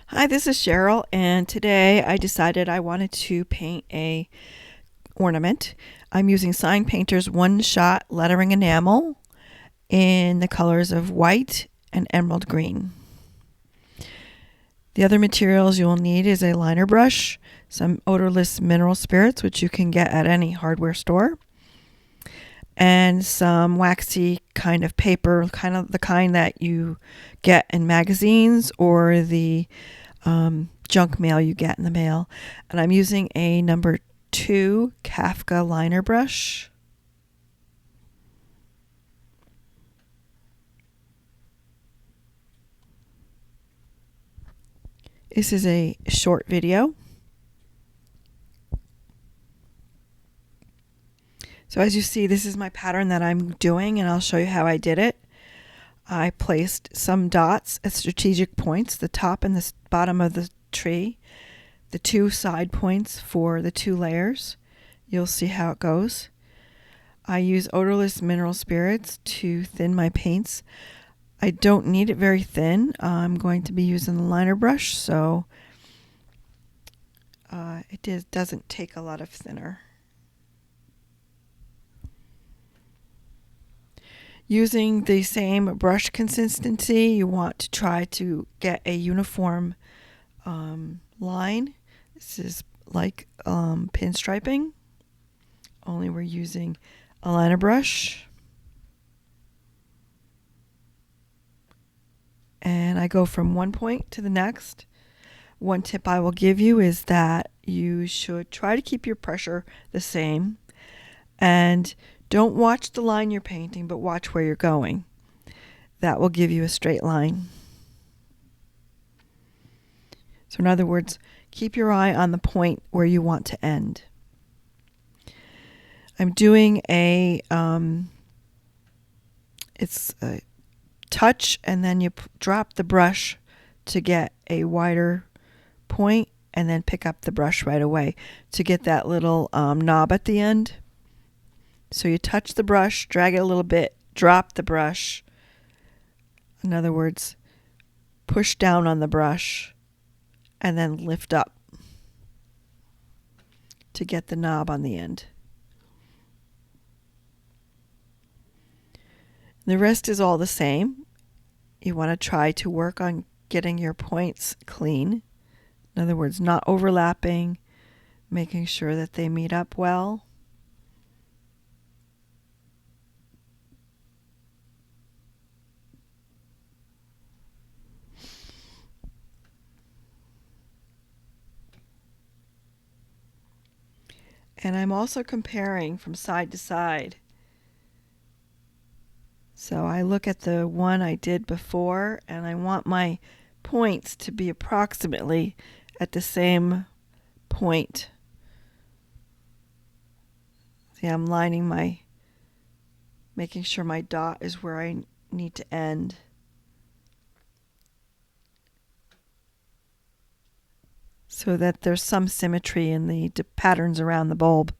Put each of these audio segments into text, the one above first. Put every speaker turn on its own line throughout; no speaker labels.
Hi, this is Cheryl, and today I decided I wanted to paint a ornament. I'm using Sign Painter's one-shot lettering enamel in the colors of white and emerald green. The other materials you will need is a liner brush, some odorless mineral spirits, which you can get at any hardware store, and some waxy kind of paper, kind of the kind that you get in magazines or the junk mail you get in the mail. And I'm using a number 2 Kafka liner brush. This is a short video. So as you see, this is my pattern that I'm doing, and I'll show you how I did it. I placed some dots at strategic points, the top and the bottom of the tree, the 2 side points for the 2 layers. You'll see how it goes. I use odorless mineral spirits to thin my paints. I don't need it very thin. I'm going to be using the liner brush, so it doesn't take a lot of thinner. Using the same brush consistency, you want to try to get a uniform line. This is like pinstriping, only we're using a liner brush. And I go from one point to the next. One tip I will give you is that you should try to keep your pressure the same, and don't watch the line you're painting, but watch where you're going. That will give you a straight line. So in other words, keep your eye on the point where you want to end. I'm doing it's a touch, and then you drop the brush to get a wider point, and then pick up the brush right away to get that little knob at the end. So you touch the brush, drag it a little bit, drop the brush. In other words, push down on the brush and then lift up to get the knob on the end. The rest is all the same. You want to try to work on getting your points clean. In other words, not overlapping, making sure that they meet up well. And I'm also comparing from side to side. So I look at the one I did before, and I want my points to be approximately at the same point. See, I'm making sure my dot is where I need to end. So that there's some symmetry in the patterns around the bulb.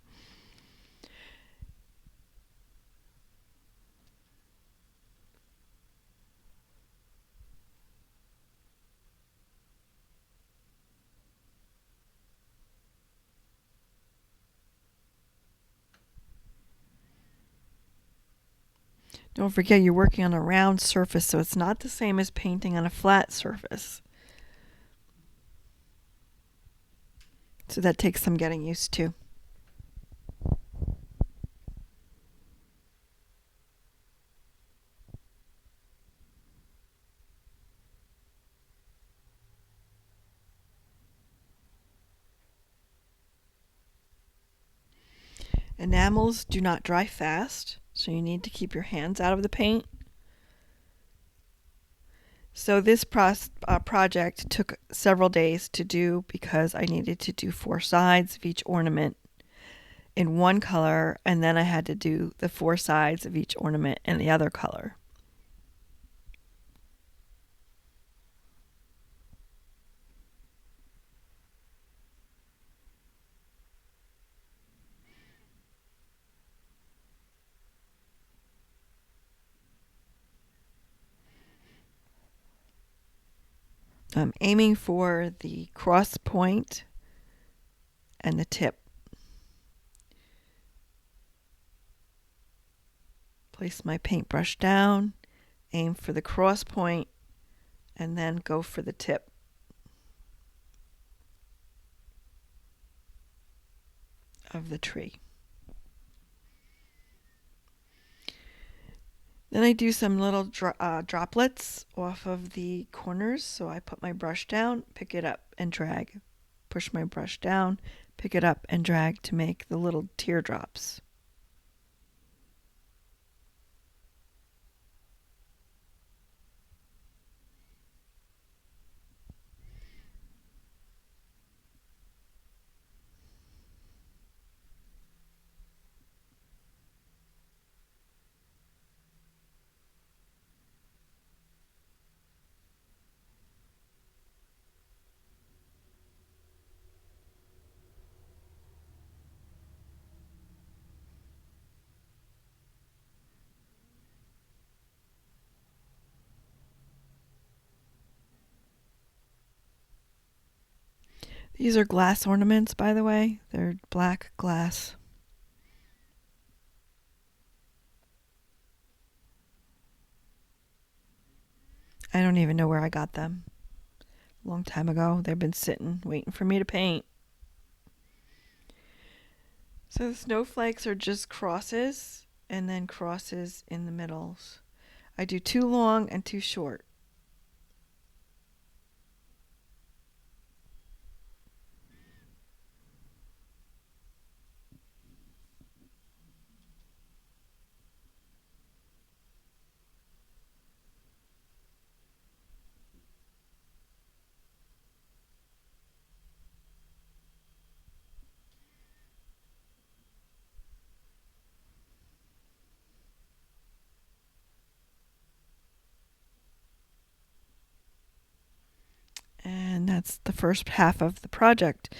Don't forget you're working on a round surface, so it's not the same as painting on a flat surface. So that takes some getting used to. Enamels do not dry fast, so you need to keep your hands out of the paint. So this project took several days to do because I needed to do 4 sides of each ornament in one color, and then I had to do the 4 sides of each ornament in the other color. I'm aiming for the cross point and the tip. Place my paintbrush down, aim for the cross point, and then go for the tip. Of the tree. Then I do some little droplets off of the corners. So I put my brush down, pick it up, and drag. Push my brush down, pick it up, and drag to make the little teardrops. These are glass ornaments, by the way. They're black glass. I don't even know where I got them. A long time ago. They've been sitting, waiting for me to paint. So the snowflakes are just crosses and then crosses in the middles. I do 2 long and 2 short. And that's the first half of the project.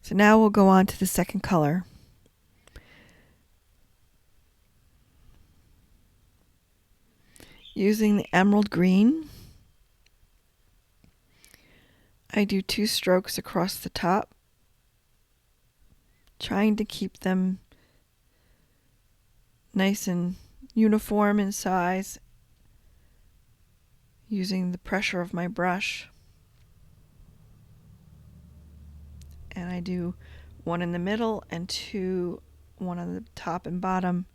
So now we'll go on to the second color. Using the emerald green, I do 2 strokes across the top, trying to keep them nice and uniform in size, using the pressure of my brush. And I do 1 in the middle and 1 on the top and bottom.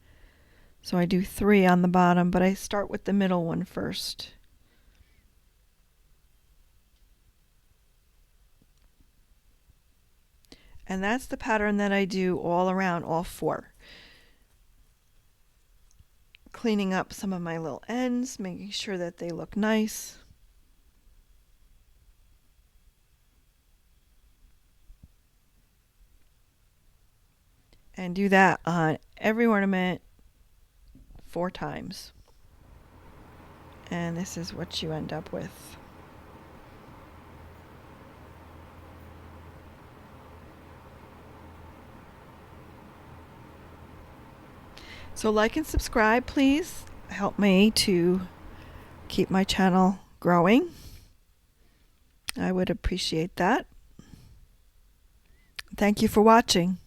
So I do 3 on the bottom, but I start with the middle one first. And that's the pattern that I do all around, all 4. Cleaning up some of my little ends, making sure that they look nice. And do that on every ornament 4 times. And this is what you end up with. So like and subscribe, please. Help me to keep my channel growing. I would appreciate that. Thank you for watching.